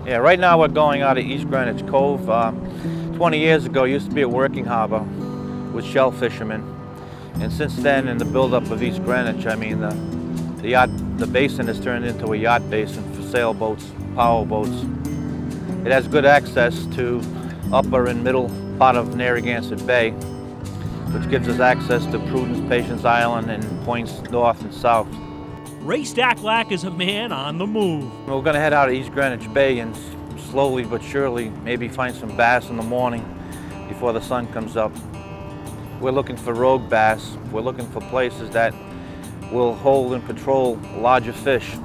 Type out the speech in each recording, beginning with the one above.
Yeah, right now we're going out of East Greenwich Cove. 20 years ago, it used to be a working harbor with shell fishermen. And since then, in the buildup of East Greenwich, I mean, the basin has turned into a yacht basin for sailboats, power boats. It has good access to upper and middle part of Narragansett Bay, which gives us access to Prudence, Patience Island, and points north and south. Ray Stacklack is a man on the move. We're going to head out of East Greenwich Bay and slowly but surely maybe find some bass in the morning before the sun comes up. We're looking for rogue bass. We're looking for places that will hold and patrol larger fish.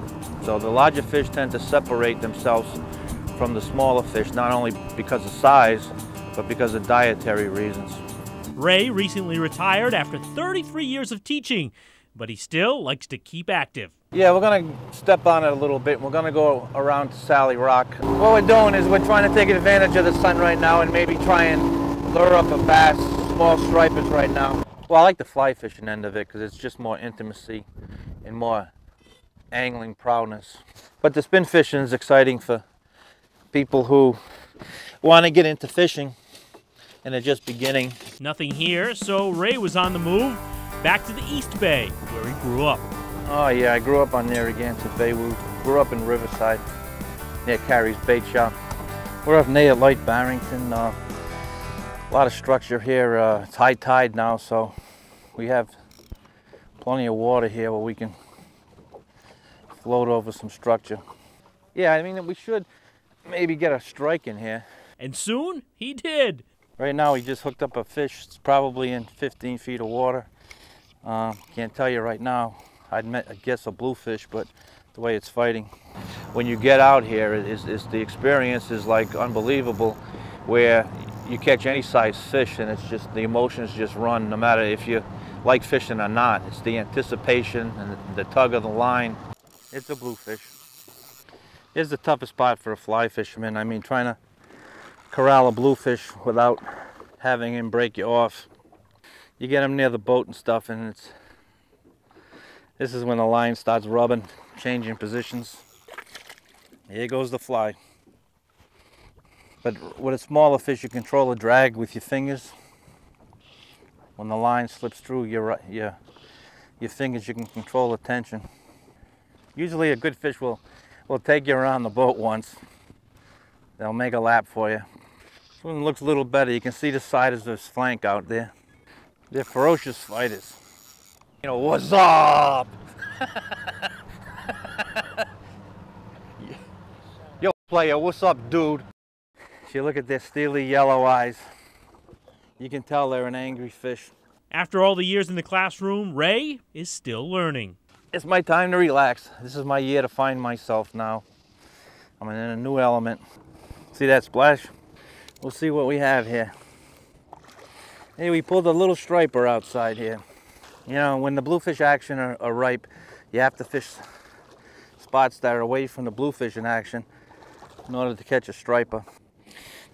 So the larger fish tend to separate themselves from the smaller fish, not only because of size, but because of dietary reasons. Ray recently retired after 33 years of teaching, but he still likes to keep active. Yeah, we're going to step on it a little bit. We're going to go around to Sally Rock. What we're doing is we're trying to take advantage of the sun right now and maybe try and lure up a bass, small stripers right now. Well, I like the fly fishing end of it because it's just more intimacy and more angling proudness. But the spin fishing is exciting for people who want to get into fishing and are just beginning. Nothing here, so Ray was on the move back to the East Bay, where he grew up. Oh yeah, I grew up on Narragansett Bay. We grew up in Riverside, near Carrie's Bait Shop. We're up near Light Barrington. A lot of structure here. It's high tide now, so we have plenty of water here where we can float over some structure. Yeah, I mean, we should maybe get a strike in here. And soon he did. Right now he just hooked up a fish. It's probably in 15 feet of water. Can't tell you right now. I'd guess a bluefish, but the way it's fighting. When you get out here, the experience is like unbelievable, where you catch any size fish and it's just, the emotions just run, no matter if you like fishing or not. It's the anticipation and the tug of the line. It's a bluefish. It's the toughest part for a fly fisherman. I mean, trying to corral a bluefish without having him break you off. You get him near the boat and stuff, and this is when the line starts rubbing, changing positions. Here goes the fly. But with a smaller fish, you control the drag with your fingers. When the line slips through your fingers, you can control the tension. Usually a good fish will take you around the boat once. They'll make a lap for you. This one looks a little better. You can see the side of his flank out there. They're ferocious fighters. You know, what's up? Yo, player, what's up, dude? If you look at their steely yellow eyes, you can tell they're an angry fish. After all the years in the classroom, Ray is still learning. It's my time to relax. This is my year to find myself now. I'm in a new element. See that splash? We'll see what we have here. Hey, we pulled a little striper outside here. You know, when the bluefish action are ripe, you have to fish spots that are away from the bluefish in action in order to catch a striper.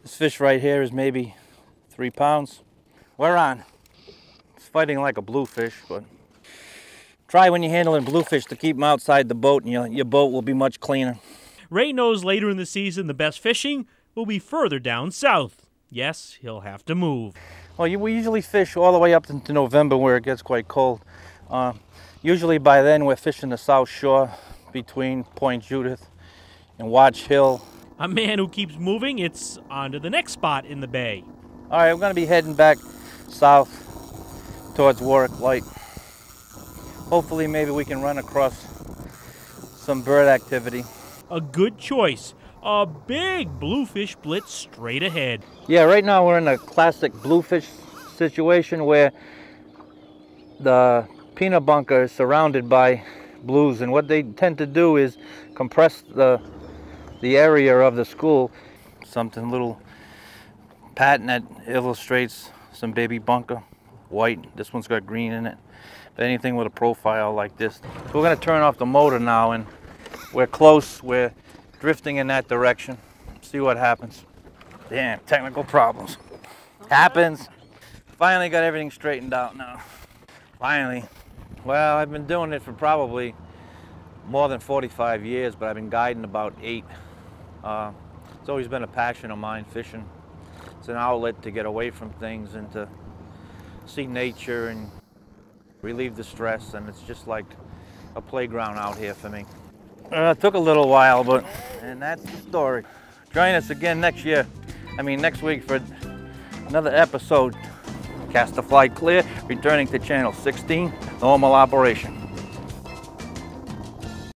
This fish right here is maybe 3 pounds. We're on. It's fighting like a bluefish, but try when you're handling bluefish to keep them outside the boat, and your boat will be much cleaner. Ray knows later in the season the best fishing will be further down south. Yes, he'll have to move. Well, we usually fish all the way up into November where it gets quite cold. Usually by then we're fishing the South Shore between Point Judith and Watch Hill. A man who keeps moving, it's on to the next spot in the bay. All right, we're going to be heading back south towards Warwick Light. Hopefully maybe we can run across some bird activity. A good choice. A big bluefish blitz straight ahead. Yeah, right now we're in a classic bluefish situation where the peanut bunker is surrounded by blues, and what they tend to do is compress the area of the school. Something little pattern that illustrates some baby bunker, white. This one's got green in it. But anything with a profile like this. So we're going to turn off the motor now, and we're close. We're drifting in that direction. See what happens. Damn, technical problems. Happens. Finally got everything straightened out now. Finally. Well, I've been doing it for probably more than 45 years, but I've been guiding about 8. It's always been a passion of mine, fishing. It's an outlet to get away from things and to see nature and relieve the stress, and it's just like a playground out here for me. It took a little while, and that's the story. Join us again next week for another episode. Cast the fly clear, returning to channel 16, normal operation.